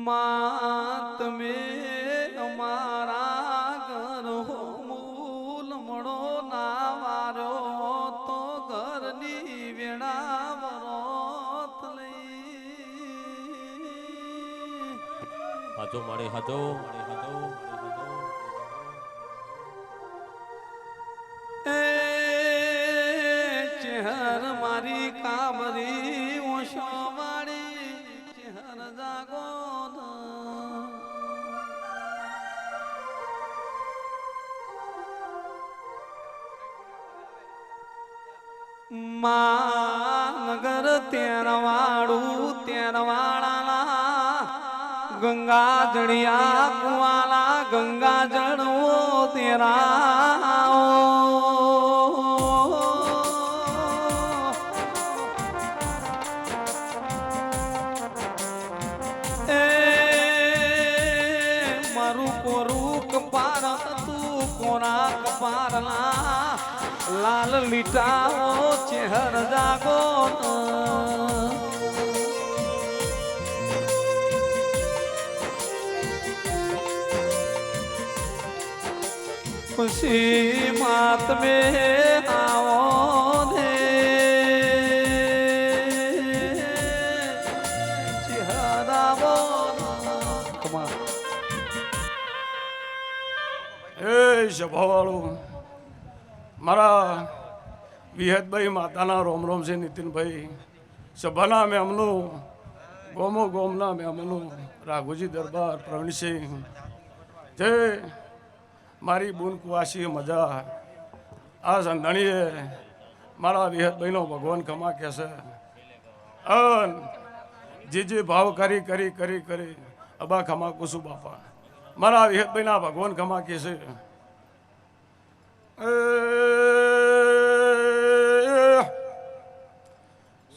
માં તમે અમારા ઘર મૂલ મળો ના વાર્યો તો ઘરની વેણા વરોત લઈ હાજો મારે હાજો ચહેર મારી કાબરી ઓશો મારી ચહેર જાગો નગર તેરવાળાના ગંગા જડિયા કુવાલા ગંગા જળવો તેરા મારું કોરું કપાર તું કોના કપારના લાલ લીટાઓ ચહેર જાગો ખુશી માત મે આવો ને ચહેરાવો સભાવાળું મારા વિહતભાઈ માતાના રોમ રોમ છે નીતિનભાઈ સભાના મેમનું ગોમો ગોમના મેમનું રાઘુજી દરબાર પ્રવીણસિંહ જય મારી બૂન કુવાસી મજા આ સંધણીએ મારા વિહતભાઈનો ભગવાન ખમા કહેશે અન જે ભાવ કરી કરી કરી કરી અબા ખમા કુસુ બાપા મારા વિહતભાઈના ભગવાન ખમા કહેશે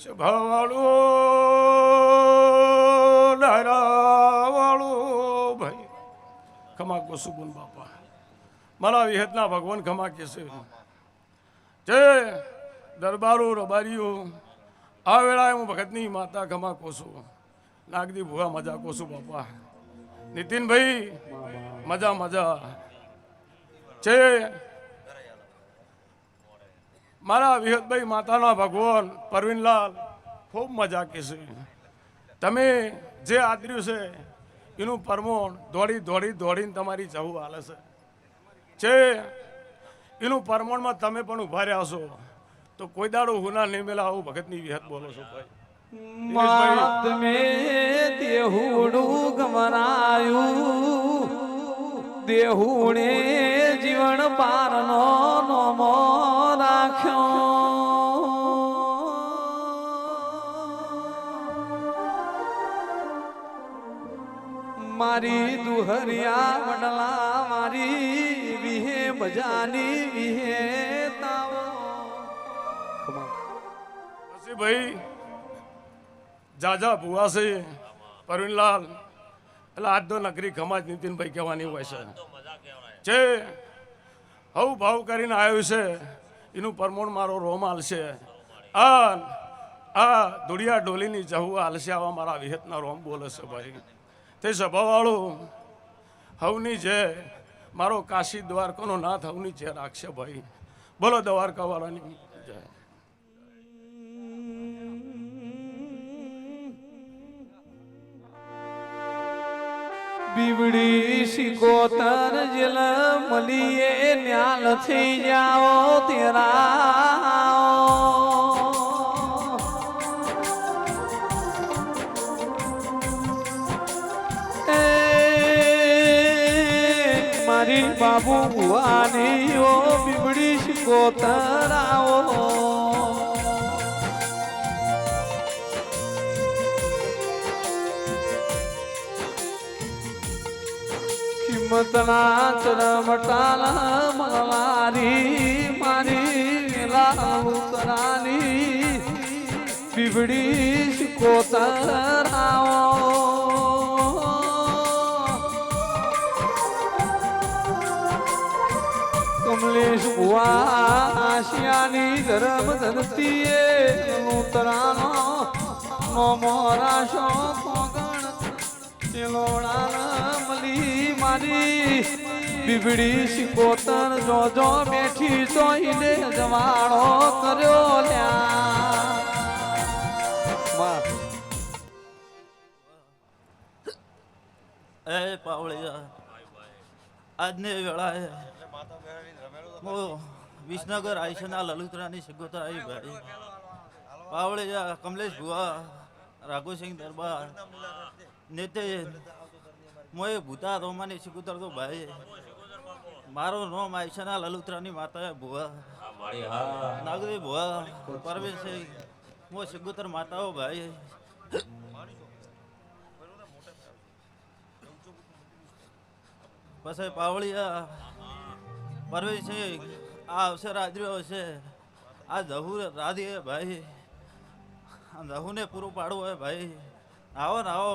સભાવાળું ડાયરાવાળું ભાઈ ખમા કુસુબુન બાપા મારા વિહતના ભગવાન ખમા કહેશે જય દરબારો રબારીઓ આ વેળાએ હું ભગતની માતા ખમા કોશું નાગદી ભુવા મજા કોશું બાપા નીતિનભાઈ મજા મજા છે મારા વિહતભાઈ માતાના ભગવાન પરવીનલાલ ખૂબ મજા કહેશે તમે જે આદર્યું છે એનું પરમોણ દોડી દોડી દોડીને તમારી જવું હાલે છે એનું પરમોણમાં તમે પણ ઉભા રહ્યા છો તો કોઈ દાડો હુના નહીં મેલા આવું ભગતની વિહત બોલો છો ભાઈ માત મે દેહુડું ગમરાયું દેહુણે જીવન પારનો નોમો રાખ્યો મારી દુહરિયા વડલા મારી વિહે બજાની વિહે તાવો પછી ભાઈ જાજા ભુવા છે પરવીનલાલ એટલે આજ તો નકરી ખમાજ નીતિનભાઈ કહેવાની હોય છે હવ ભાવ કરીને આવ્યું છે એનું પરમોણ મારો રોમ હાલશે આ ધુડિયા ડોલીની જહુ હાલશે આવા મારા વિહતના રોમ બોલે છે ભાઈ તે સભાવાળું હવની જે મારો કાશી દ્વારકાનો નાથ હવની જે રાખશે ભાઈ બોલો દ્વારકાવાળાની જય બીવડી શિકોતર જલ મલીએ ન્યાલ થઈ જાઓ તેરા મારી બાબુ ભુવાની ઓ બીવડી શિકોતર આવો કિંમતના ચરમટાલ મલારી મારી લાલુતરાની બીવડી શિકોતર આવો કમલેશ ભુવા આશિયાની ધર્મ ધરતીએ નૂતરાનો નો મોરાશો કોગણ શિલોણા મલી મારી બીબડી શિકોતર જો જો બેઠી જોઈને જવાળો કર્યો લ્યા એ પાવળિયા આજને વેળાએ હું વિસનગર આઈશના લલિતરાની સિગોતર આવી ભાઈ પાવળિયા કમલેશ ભુવા રાઘુસિંહ દરબાર નેતે મોએ ભૂતા રોમાની સિગોતર તો ભાઈ મારું નામ આઈશના લલિતરાની માતા ભુવા નાગરી ભુવા પરવેશસિંહ મો સિગોતર માતાઓ ભાઈ પછી પાવળિયા પરવેશસિંહ આ અવસર આદર્યો હશે આ દહુ રાધી ભાઈ દહુને પૂરું પાડવું હોય ભાઈ આવો ને આવો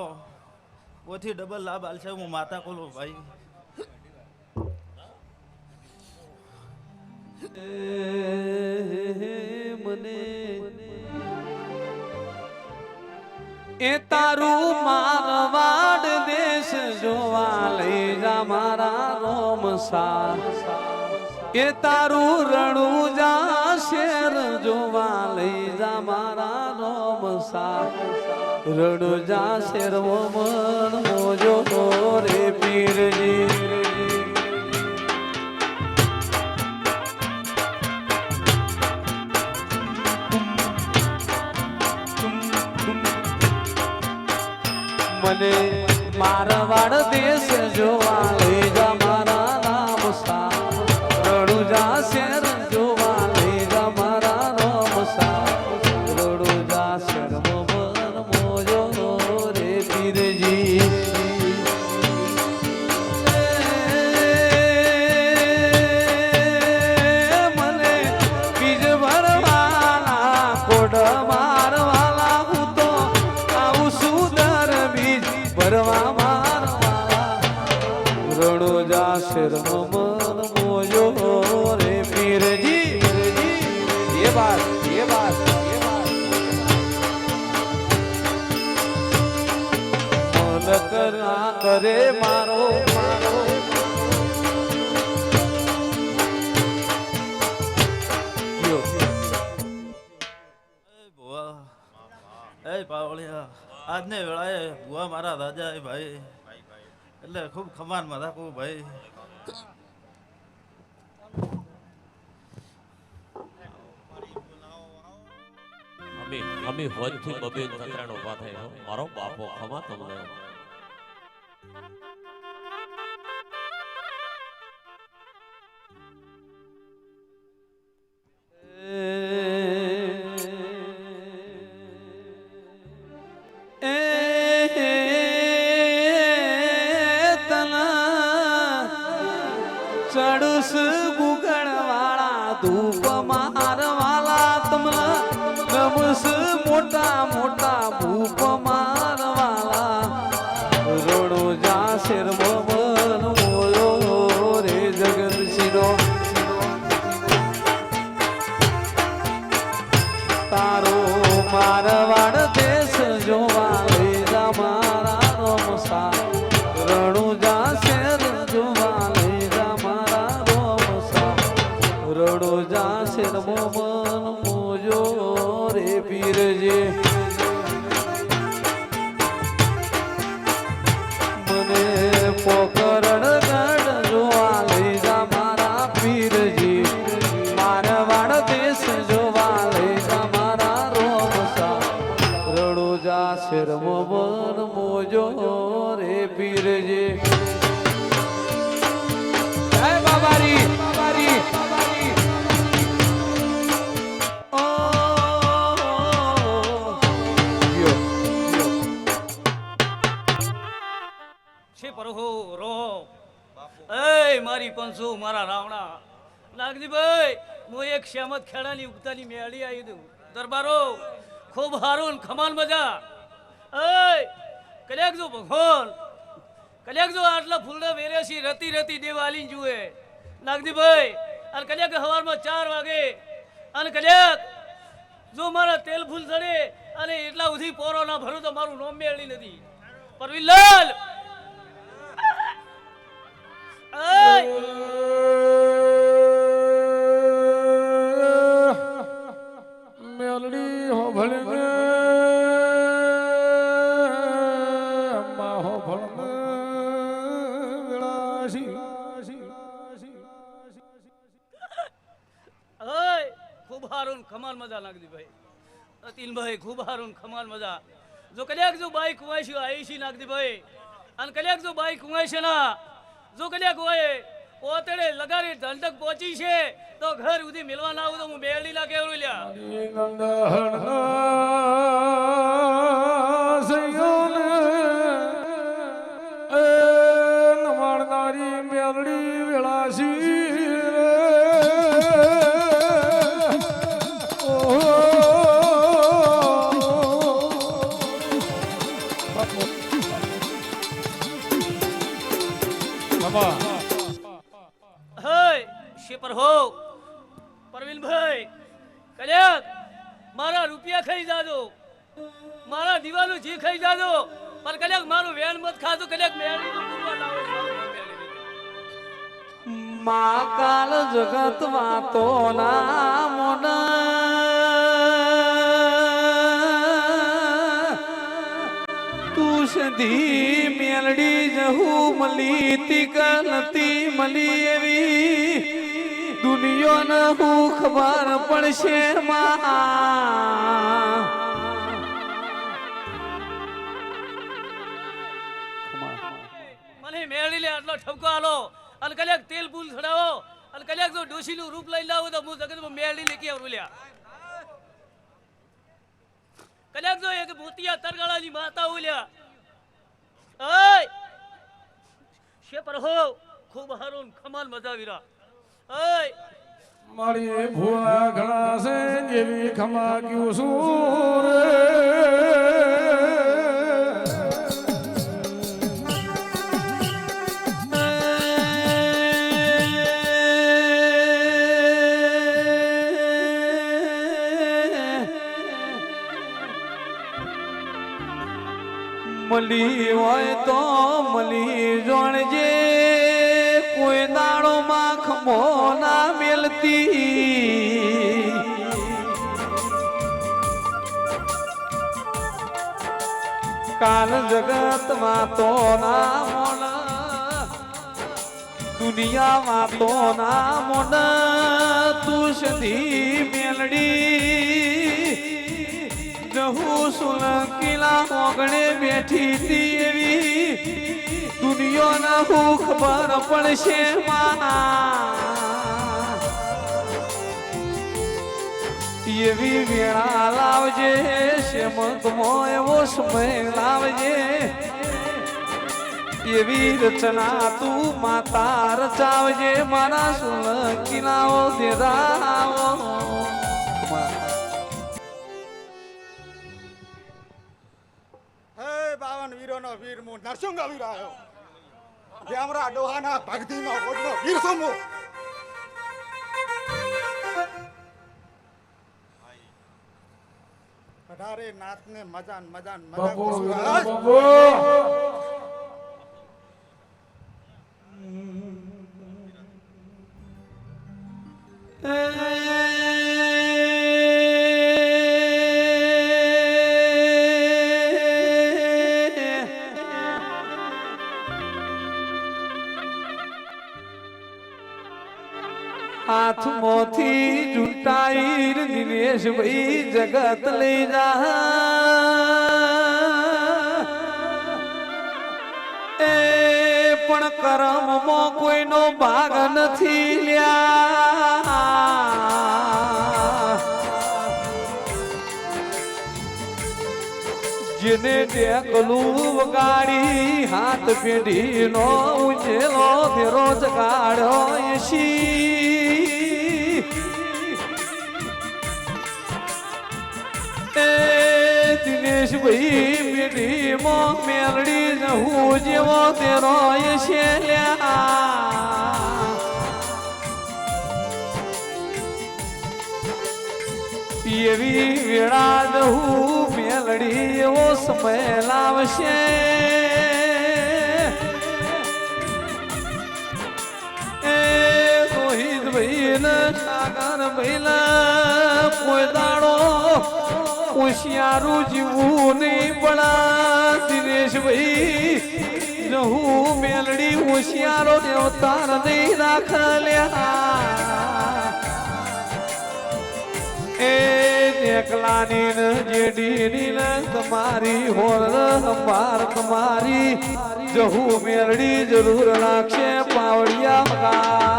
ઓથી ડબલ લાભ આલશે હું માતા કોલો ભાઈ મને એ તારું મારવાડ દેશ જોવા લઈ જા મારા રોમસા એ તારું રણુજા શેર જોવા લઈ જા મારા રોમસા રણુજા શેર મન મોજો રે પીરજી મને મારવાડ દેશ જોવા લઈ જા મારા રામ સા રણુજા શેર જોવા લઈ જા મારા રામ સા રણુજા શેર મન મોજો રે પીરજી મને બીજ ભરવાના કોડ મારવાલા હું તો આવું સુદર બીજ ભરવા મારવાલા રણુજા શેર મન મોજો રે પીરજી ये बात મન કરા કરે મારો યો ભુવા એ પાવળિયા આજને વેળાએ ભુવા મારા રાજા એ ભાઈ એટલે ખૂબ ખમાન માં રાખવું ભાઈ અમે હોજથી બબે તત્રાણ ઉભા થાય હો મારો બાપો ખમા તમને ચડુસ ગુગળ વાળા ધૂપ મારવાલા તમલા નમસ મોટા મોટા ભૂપ મારવાલા રણુજા શેર મન મોયો રે જગત શિરો તારો મારવાડ દેશ જોવા લઈ જા મારા રોમસા રણુજા શેર જોવા લઈ જા મારા રોમસા રણુજા શેર મન મોજો રે પીરજે મને પોકરણ ગઢ જોવા લઈ જા મારા પીરજી મારવાડ દેશ જોવા લઈ જા મારા રોમસા રણુજા શેર મન મોજો રે પીરજે જય બાબારી છે પરહો રો એ મારી પંસુ મારા રાવણા નાગજીભાઈ હું એક શ્યામત ખેડાની ઉગતાની મેળી આવી દઉં દરબારો ખૂબ હારું ને ખમાન મજા એ કલ્યાક જો ભગવાન કલ્યાક જો આટલા ફૂલના વેરેસી રતી રતી દેવાલી જુએ નાગજીભાઈ અને કલ્યાક સવારમાં 4 વાગે અને કલ્યાક જો મારા તેલ ફૂલ ચડે અને એટલા સુધી પોરો ના ભરું તો મારું નોમ મેળી નથી પરવીલાલ હો ફળ વિલાસી ઓય ખૂબ હારું ને ખમાલ મજા નાખી ભાઈ અતિલભાઈ ખૂબ હારું ને ખમાલ મજા જો કદાચ જો બાઈક કુવાય આઈશી નાખી ભાઈ અને કદાચ જો બાઈક કુવાય છે ના જો કદાચ હોય પોતડે લગાડી ઢંઢક પહોંચી છે તો ઘર સુધી મિલવા ના આવું તો હું બેડી ના કેવડું લ્યા નમાડનારી મેલડી વિલાસી શેપર હો પરવીનભાઈ કલ્યાક મારા રૂપિયા ખાઈ જાજો મારા દીવાનું જી ખાઈ જાજો પણ કલ્યાક મારું વેણ મત ખાજો કલ્યાક મેળી તો પૂરવા લાવો મા કાલ જગત વાતો ના મોન તું સધી મેલડી જહુ મલી તિકલતી મલી એવી દુનિયાને હું ખબર પડશે માં મને મેળી લે આટલો ઠપકો આલો અને કલ્યાક તેલ પૂલ ચડાવો અને કલ્યાક જો ડોશીનું રૂપ લઈ લાવો તો હું જગતમાં મેળી લેકી આવરું લ્યા કલ્યાક જો એક મોતિયા તરગાળાની માતા ઉલ્યા ઓય શેપર હો ખૂબ હારું ખમાલ મજા વિરા ઓય મારી ભૂલા ઘણા છે એવી ખમા ક્યું સુર મલી હોય તો મલી જોણજે કોઈ દાડો માં ખમો ના મેલતી કાલ જગત માં તો ના મોન દુનિયામાં તો ના મોન તું સધી મેલડી જહુ સુલકીલા ઓગણે બેઠી તી એવી દુનિયાના હું ખબર પડશે એવી વેળા લાવજે શેમકમો એવો સમય લાવજે એવી રચના તું માતા રચાવજે મારા સુલકીલાઓ દેરાવો વીરોનો વીર હું નરસિંહ વીર આવ્યો જે અમારા ડોહાના ભક્તિનો ઓડનો વીર છું હું અઢારે નાથને મજાન મજાન મજા હાથમાંથી જૂટાઈ દિનેશ ભાઈ જગત લઈ જા એ પણ કરમમાં કોઈનો ભાગ નથી લ્યા જેને ટેકલું વગાડી હાથ પેઢીનો ઉજેલો ફેરો જગાડ્યો એસી દિનેશ ભાઈ પેઢીમાં મેલડી જહું જેવો તેરો છે એવી વેળા જહું મેલડી એવો સમય લાવશે એ રોહિત ભાઈ ને સાગર ભાઈ કોઈ દાડો હોશિયારું જીવવું નહીં પણ દિનેશભાઈ રહું મેલડી હોશિયારો ને અવતાર નહીં રાખલ્યા એ એકલાની ને જેડીની ને તમારી હોર અંબાર તમારી જહુ મેલડી જરૂર રાખશે પાવડિયા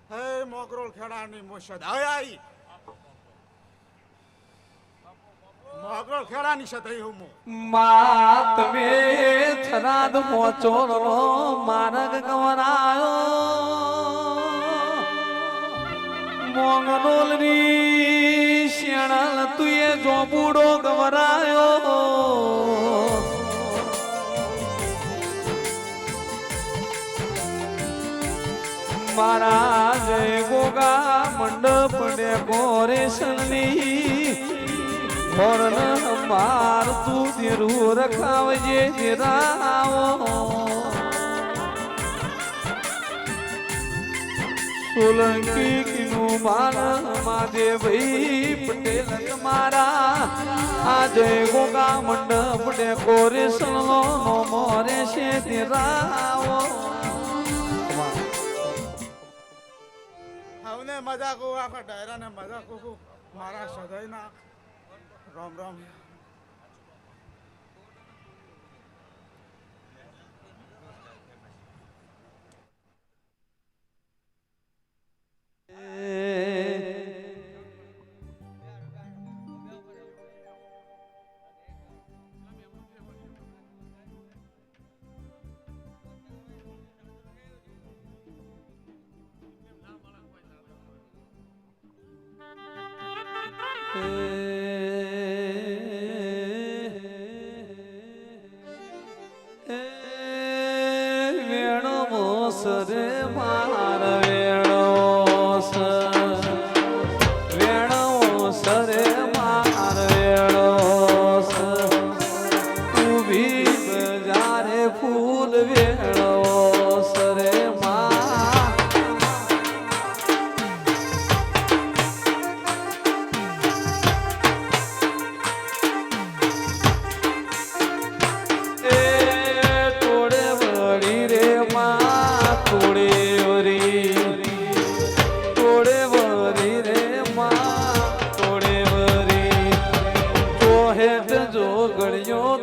હે મોગરોળ ખેડાની મુશદ આઈ મોગરોળ ખેડાની સતઈ હું માં તમે થરાદ મોચોનો માર્ગ ગવરાયો મોંગનોલની શેણલ તુએ જોબુડો ગવરાયો મારા જય ગોગા મંડપ ને કોરેશનની હોરન માર તું તેરું રખાવજે રાવો સોલંકી કીનું માન માજે ભાઈ પટેલ મારા આ જય ગોગા મંડપ ને કોરેશન નો મોરે છે તે રાવો હવે મજા કો આખા ડાયરા ને મજા કો મારા સદાઈ ના રામ રામ વેણો મોસરે માર વેણો વેણો સરે માર વેણો ઉભી બજારે ફૂલ વેણો સરે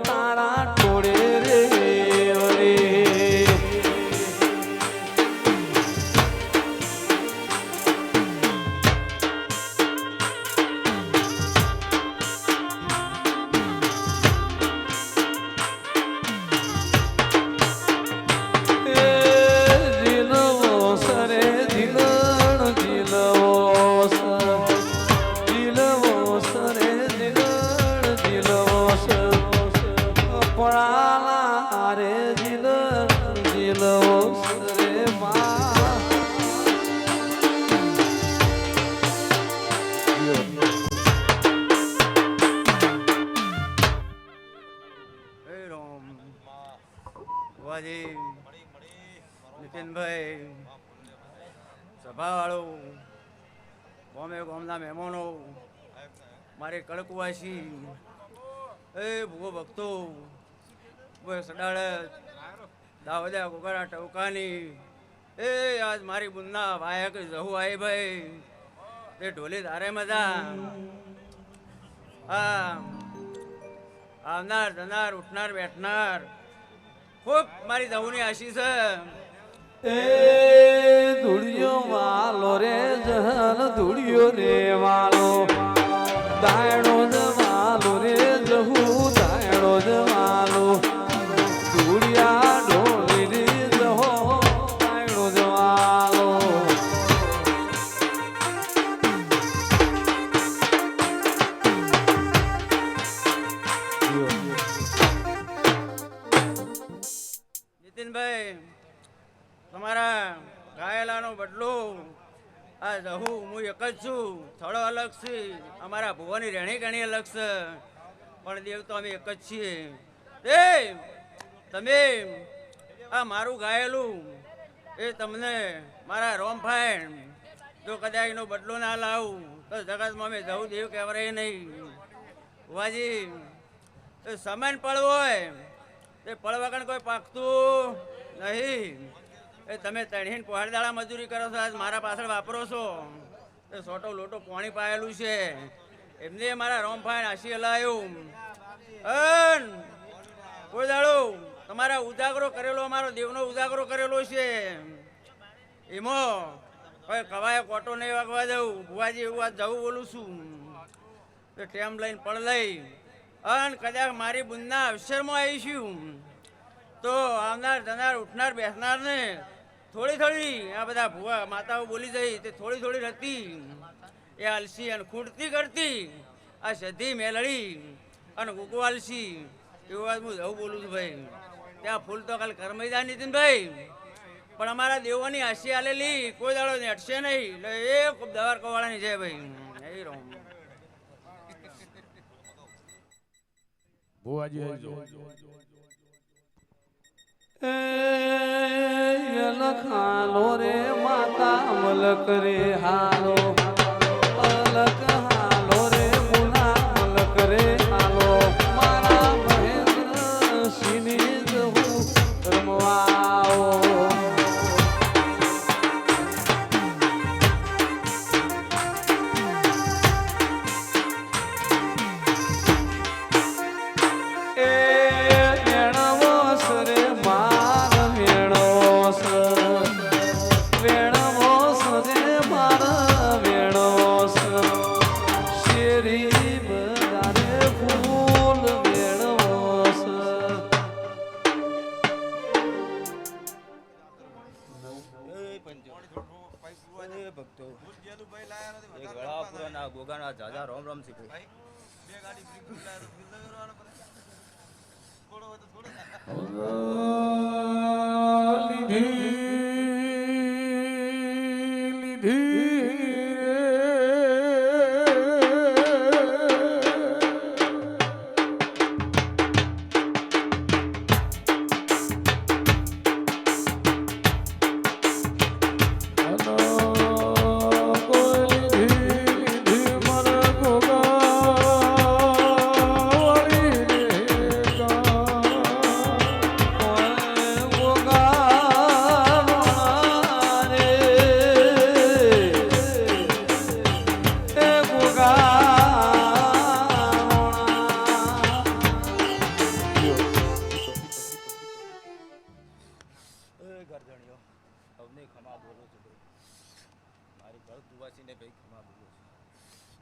તારા ટોળે રે નીતિનભાઈ સભાવાળો ગોમે ગોમના મહેમાનો મારે કડકવાસી એ ભૂવો ભક્તો સડાળ દાવદા ગોગરા ટવકાની એ આજ મારી બુનના વાયક જહુ આઈ ભાઈ તે ઢોલી ધારે મજા આ આવનાર જનાર ઉઠનાર બેઠનાર ખૂબ મારી દહુની આશીષ એ ધૂળિયો વાલો રે જહન ધૂળિયો રે વાલો દાયણો જ વાલો રે જહુ દાયણો જ વાલો ધૂળિયા ઢોલી રે જહો દાયણો જ વાલો નીતિનભાઈ તમારા ગાયેલાનો બદલો આ જહુ હું એક જ છું થોડો અલગ છે અમારા ભુવાની રહેણી ઘણી અલગ છે પણ દેવ તો અમે એક જ છીએ. એ તમે આ મારું ગાયેલું એ તમને મારા રોમફાઈન જો કદાચ એનો બદલો ના લાવું તો જગતમાં અમે જવું દેવ કહેવાય નહીં. ભુવાજી એ સમાન પળ હોય એ પળ વગર કોઈ પાકતું નહીં. એ તમે તણીને પહાડદાળા મજૂરી કરો છો, આજ મારા પાછળ વાપરો છો. એ સોટો લોટો પાણી પાયેલું છે એમને મારા રોમફાઈન હાસી હલાયું. કોઈ દાડો તમારા ઉજાગરો કરેલો અમારો દેવનો ઉજાગરો કરેલો છે એમાં હવે કવાય કોટો નહીં વાગવા દઉં. ભુવાજી એવું વાત જવું બોલું છું એ ટેમ લઈને પડ લઈ અને કદાચ મારી બુંદના અવસરમાં આવીશું તો આવનાર જનાર ઉઠનાર બેસનાર ને થોડી થોડી આ બધા ભુવા માતાઓ બોલી જઈ તે થોડી થોડી હતી એ આલસી અને ખૂટતી કરતી આ સધી મેલડી અને ગુગુ આલસી એવું વાત હું જવું બોલું છું ભાઈ. ત્યાં ફૂલ તો કાલે કરમૈદા નીતિનભાઈ પણ અમારા દેવોની હાસી આલેલી કોઈ દાડો ને અટશે નહીં. એટલે એ ખૂબ દવાર કવાળાની છે ભાઈ. એ રોમ ભુવાજી આવજો. અલખ હાલો રે માતા મલક રે હાલો, અલખ હાલો રે મુના મલક રે હાલો, મારા મહેન્દ્ર સિંહની જહુ રમવા આવો. ગોગાના જાજા રોમ રોમ શીખે.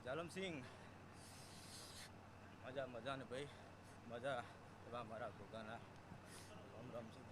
જાલમસિંહ મજા મજા ને ભાઈ મજા એવા મારા ગોગાના રામ રામ સિંહ.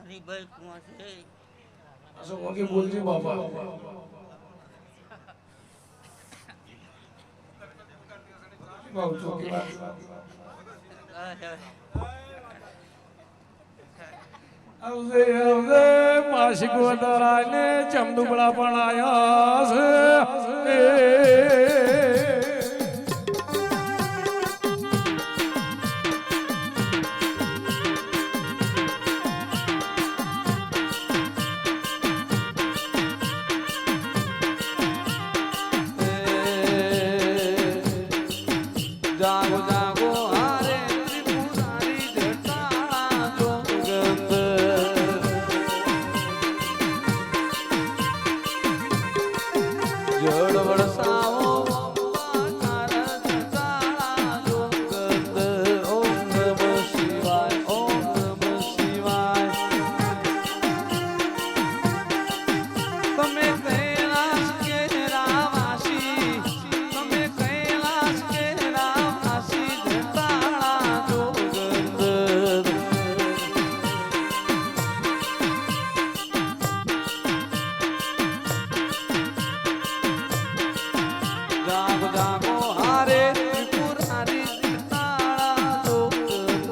હરીભાઈ કુંવર છે અસો ઓકે બોલજી બાપા બહુ ચોકી વાત આવજે આવજે માસિક વધારાને ચમદુબળા પણ આયા છે જાગો જાગો હારે ત્રિપુરારી જટાળા જોગંદ જળ વરસાવો અંબાકાર જટાળા જોગંદ. ઓમ નમઃ શિવાય ઓમ નમઃ શિવાય. તમે કૈલાસ કેરા વાસી તમે કૈલાસ કેરા વાસી જટાળા જોગંદ. જાગો જાગો હારે ત્રિપુરારી જટાળા જોગંદ.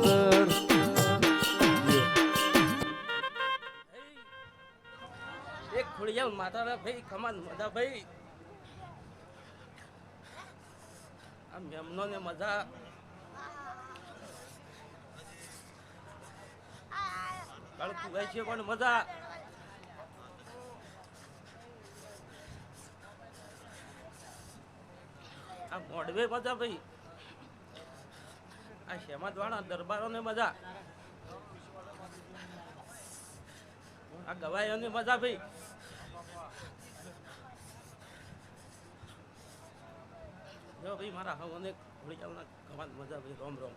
એક ખોડિયાલ માતાના ભાઈ ખમાન મજા ભાઈ આ મેમનો ને મજા કળતું ગાય છે પણ મજા આ મોડવે મજા ભાઈ આ શેમાદ વાળા દરબારો ને મજા આ ગવાયો ની મજા ભાઈ જો ભાઈ મારા હવે ખોડિયાલના કમાલ મજા ભાઈ રોમ રોમ